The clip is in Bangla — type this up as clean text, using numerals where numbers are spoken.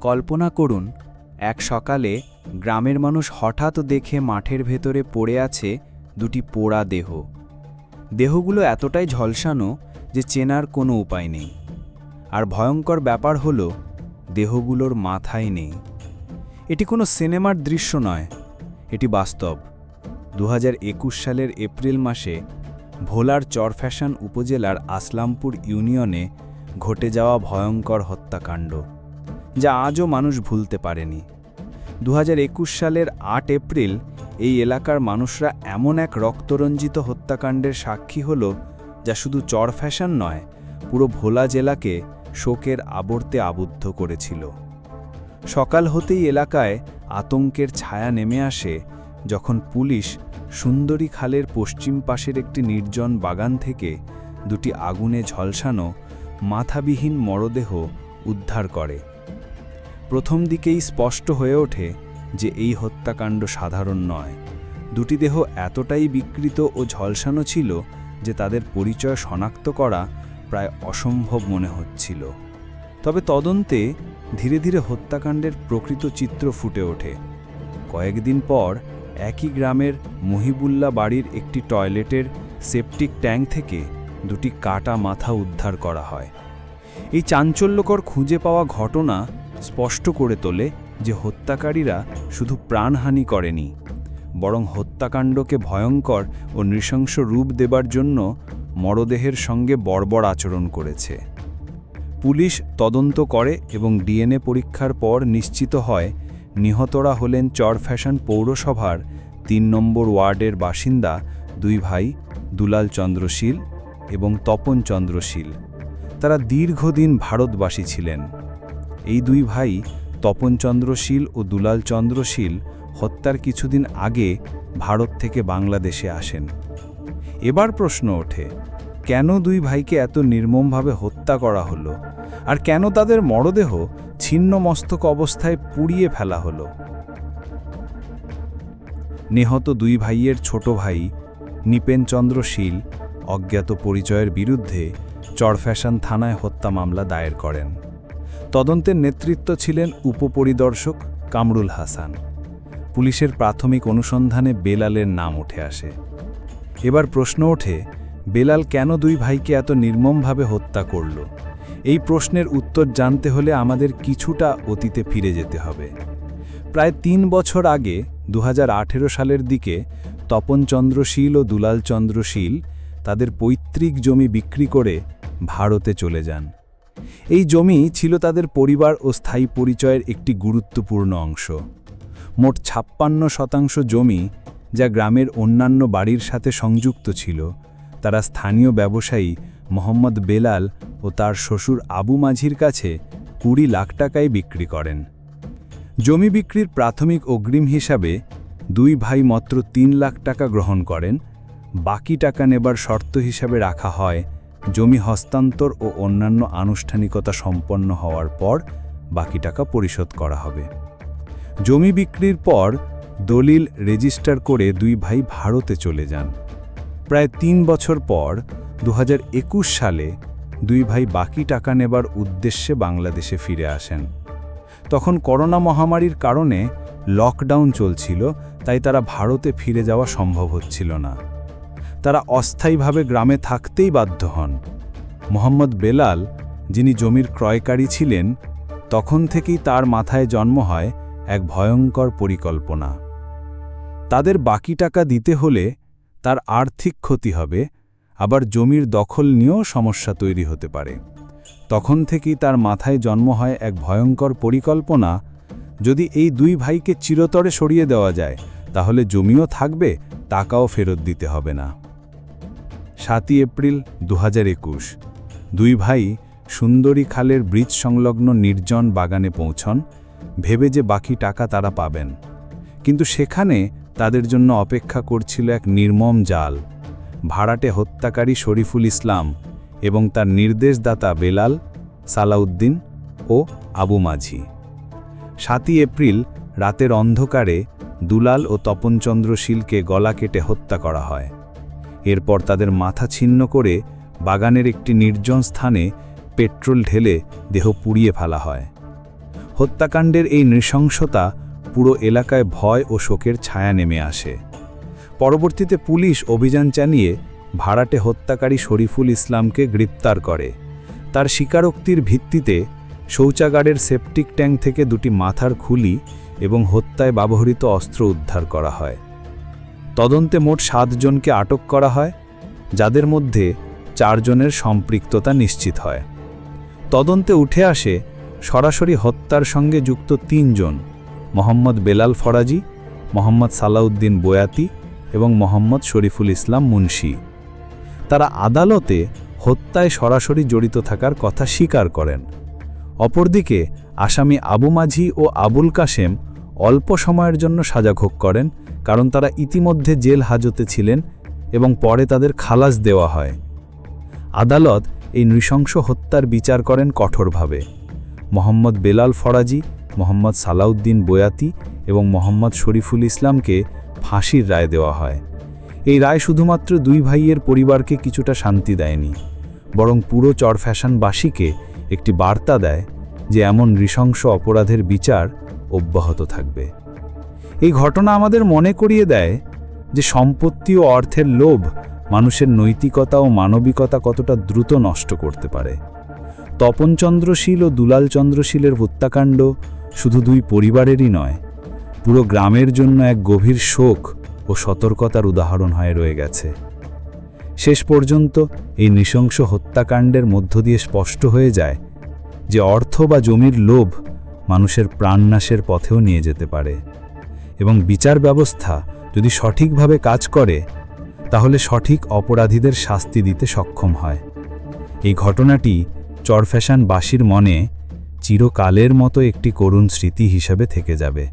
কল্পনা করুন, এক সকালে গ্রামের মানুষ হঠাৎ দেখে মাঠের ভেতরে পড়ে আছে দুটি পোড়া দেহ। দেহগুলো এতটাই ঝলসানো যে চেনার কোনো উপায় নেই। আর ভয়ঙ্কর ব্যাপার হলো, দেহগুলোর মাথাই নেই। এটি কোনো সিনেমার দৃশ্য নয়, এটি বাস্তব। 2021 সালের এপ্রিল মাসে ভোলার চরফ্যাশন উপজেলার আসলামপুর ইউনিয়নে ঘটে যাওয়া ভয়ঙ্কর হত্যাকাণ্ড, যা আজও মানুষ ভুলতে পারেনি। 2021 সালের 8 এপ্রিল এই এলাকার মানুষরা এমন এক রক্তরঞ্জিত হত্যাকাণ্ডের সাক্ষী হল, যা শুধু চরফ্যাশন নয়, পুরো ভোলা জেলাকে শোকের আবর্তে আবদ্ধ করেছিল। সকাল হতেই এলাকায় আতঙ্কের ছায়া নেমে আসে যখন পুলিশ সুন্দরী খালের পশ্চিম পাশের একটি নির্জন বাগান থেকে দুটি আগুনে ঝলসানো মাথাবিহীন মরদেহ উদ্ধার করে। প্রথম দিকেই স্পষ্ট হয়ে ওঠে যে এই হত্যাকাণ্ড সাধারণ নয়। দুটি দেহ এতটাই বিকৃত ও ঝলসানো ছিল যে তাদের পরিচয় শনাক্ত করা প্রায় অসম্ভব মনে হচ্ছিল। তবে তদন্তে ধীরে ধীরে হত্যাকাণ্ডের প্রকৃত চিত্র ফুটে ওঠে। কয়েকদিন পর একই গ্রামের মহিবুল্লাহ বাড়ির একটি টয়লেটের সেপটিক ট্যাঙ্ক থেকে দুটি কাটা মাথা উদ্ধার করা হয়। এই চাঞ্চল্যকর খুঁজে পাওয়া ঘটনা স্পষ্ট করে তোলে যে হত্যাকারীরা শুধু প্রাণহানি করেনি, বরং হত্যাকাণ্ডকে ভয়ঙ্কর ও নৃশংস রূপ দেবার জন্য মরদেহের সঙ্গে বর্বর আচরণ করেছে। পুলিশ তদন্ত করে এবং ডিএনএ পরীক্ষার পর নিশ্চিত হয় নিহতরা হলেন চরফ্যাশন পৌরসভার 3 নম্বর ওয়ার্ডের বাসিন্দা দুই ভাই দুলাল চন্দ্র শীল এবং তপন চন্দ্র শীল। তারা দীর্ঘদিন ভারতবাসী ছিলেন। এই দুই ভাই তপন চন্দ্র শীল ও দুলাল চন্দ্র শীল হত্যার কিছুদিন আগে ভারত থেকে বাংলাদেশে আসেন। এবার প্রশ্ন ওঠে, কেন দুই ভাইকে এত নির্মমভাবে হত্যা করা হলো, আর কেন তাদের মরদেহ ছিন্ন মস্তক অবস্থায় পুড়িয়ে ফেলা হলো? নিহত দুই ভাইয়ের ছোট ভাই নিপেন চন্দ্র শীল অজ্ঞাত পরিচয়ের বিরুদ্ধে চরফ্যাশন থানায় হত্যা মামলা দায়ের করেন। তদন্তের নেতৃত্ব ছিলেন উপপরিদর্শক কামরুল হাসান। পুলিশের প্রাথমিক অনুসন্ধানে বেলালের নাম উঠে আসে। এবার প্রশ্ন ওঠে, বেলাল কেন দুই ভাইকে এত নির্মমভাবে হত্যা করল? এই প্রশ্নের উত্তর জানতে হলে আমাদের কিছুটা অতীতে ফিরে যেতে হবে। প্রায় 3 বছর আগে 2018 সালের দিকে তপন চন্দ্র শীল ও দুলাল চন্দ্র শীল তাদের পৈতৃক জমি বিক্রি করে ভারতে চলে যান। এই জমি ছিল তাদের পরিবার ও স্থায়ী পরিচয়ের একটি গুরুত্বপূর্ণ অংশ। মোট 56% জমি, যা গ্রামের অন্যান্য বাড়ির সাথে সংযুক্ত ছিল, তারা স্থানীয় ব্যবসায়ী মোহাম্মদ বেলাল ও তার শ্বশুর আবু মাঝির কাছে 20 লাখ টাকায় বিক্রি করেন। জমি বিক্রির প্রাথমিক অগ্রিম হিসাবে দুই ভাই মাত্র 3 লাখ টাকা গ্রহণ করেন। বাকি টাকা নেবার শর্ত হিসাবে রাখা হয় জমি হস্তান্তর ও অন্যান্য আনুষ্ঠানিকতা সম্পন্ন হওয়ার পর বাকি টাকা পরিশোধ করা হবে। জমি বিক্রির পর দলিল রেজিস্টার করে দুই ভাই ভারতে চলে যান। প্রায় 3 বছর পর 2021 সালে দুই ভাই বাকি টাকা নেবার উদ্দেশ্যে বাংলাদেশে ফিরে আসেন। তখন করোনা মহামারীর কারণে লকডাউন চলছিল, তাই তারা ভারতে ফিরে যাওয়া সম্ভব হচ্ছিল না। তারা অস্থায়ীভাবে গ্রামে থাকতেই বাধ্য হন। মোহাম্মদ বেলাল, যিনি জমির ক্রয়কারী ছিলেন, তখন থেকেই তার মাথায় জন্ম হয় এক ভয়ঙ্কর পরিকল্পনা। তাদের বাকি টাকা দিতে হলে তার আর্থিক ক্ষতি হবে, আবার জমির দখল নিয়েও সমস্যা তৈরি হতে পারে। তখন থেকেই তার মাথায় জন্ম হয় এক ভয়ঙ্কর পরিকল্পনা, যদি এই দুই ভাইকে চিরতরে সরিয়ে দেওয়া যায় তাহলে জমিও থাকবে, টাকাও ফেরত দিতে হবে না। 7 এপ্রিল 2021 দুই ভাই সুন্দরী খালের ব্রিজ সংলগ্ন নির্জন বাগানে পৌঁছন, ভেবে যে বাকি টাকা তারা পাবেন। কিন্তু সেখানে তাদের জন্য অপেক্ষা করছিল এক নির্মম জাল। ভাড়াটে হত্যাকারী শরীফুল ইসলাম এবং তার নির্দেশদাতা বেলাল, সালাউদ্দিন ও আবু মাঝি। 7 এপ্রিল রাতের অন্ধকারে দুলাল ও তপন চন্দ্র শীলকে গলা কেটে হত্যা করা হয়। এরপর তাদের মাথা ছিন্ন করে বাগানের একটি নির্জন স্থানে পেট্রোল ঢেলে দেহ পুড়িয়ে ফেলা হয়। হত্যাকাণ্ডের এই নৃশংসতা পুরো এলাকায় ভয় ও শোকের ছায়া নেমে আসে। পরবর্তীতে পুলিশ অভিযান চালিয়ে ভাড়াটে হত্যাকারী শরীফুল ইসলামকে গ্রেপ্তার করে। তার স্বীকারোক্তির ভিত্তিতে শৌচাগারের সেপটিক ট্যাঙ্ক থেকে দুটি মাথার খুলি এবং হত্যায় ব্যবহৃত অস্ত্র উদ্ধার করা হয়। তদন্তে মোট 7 জনকে আটক করা হয়, যাদের মধ্যে 4 জনের সম্পৃক্ততা নিশ্চিত হয়। তদন্তে উঠে আসে সরাসরি হত্যার সঙ্গে যুক্ত 3 জন: মোহাম্মদ বেলাল ফরাজি, মোহাম্মদ সালাউদ্দিন বয়াতি এবং মোহাম্মদ শরীফুল ইসলাম মুন্সি। তারা আদালতে হত্যায় সরাসরি জড়িত থাকার কথা স্বীকার করেন। অপরদিকে আসামি আবু মাঝি ও আবুল কাশেম অল্প সময়ের জন্য সাজা ভোগ করেন, কারণ তারা ইতিমধ্যে জেল হাজতে ছিলেন এবং পরে তাদের খালাস দেওয়া হয়। আদালত এই নৃশংস হত্যার বিচার করেন কঠোরভাবে। মোহাম্মদ বেলাল ফরাজি, মোহাম্মদ সালাউদ্দিন বয়াতি এবং মোহাম্মদ শরীফুল ইসলামকে ফাঁসির রায় দেওয়া হয়। এই রায় শুধুমাত্র 2 ভাইয়ের পরিবারকে কিছুটা শান্তি দেয়নি, বরং পুরো চরফ্যাশনবাসীকে একটি বার্তা দেয় যে এমন নৃশংস অপরাধের বিচার অব্যাহত থাকবে। এই ঘটনা আমাদের মনে করিয়ে দেয় যে সম্পত্তি ও অর্থের লোভ মানুষের নৈতিকতা ও মানবিকতা কতটা দ্রুত নষ্ট করতে পারে। তপন চন্দ্র শীল ও দুলাল চন্দ্র শীলের হত্যাকাণ্ড শুধু 2 পরিবারেরই নয়, পুরো গ্রামের জন্য এক গভীর শোক ও সতর্কতার উদাহরণ হয়ে রয়ে গেছে। শেষ পর্যন্ত এই নৃশংস হত্যাকাণ্ডের মধ্য দিয়ে স্পষ্ট হয়ে যায় যে অর্থ বা জমির লোভ মানুষের প্রাণনাশের পথেও নিয়ে যেতে পারে, এবং বিচার ব্যবস্থা যদি সঠিকভাবে কাজ করে তাহলে সঠিক অপরাধীদের শাস্তি দিতে সক্ষম হয়। এই ঘটনাটি চরফ্যাশনবাসীর মনে চিরকালের মতো একটি করুণ স্মৃতি হিসেবে থেকে যাবে।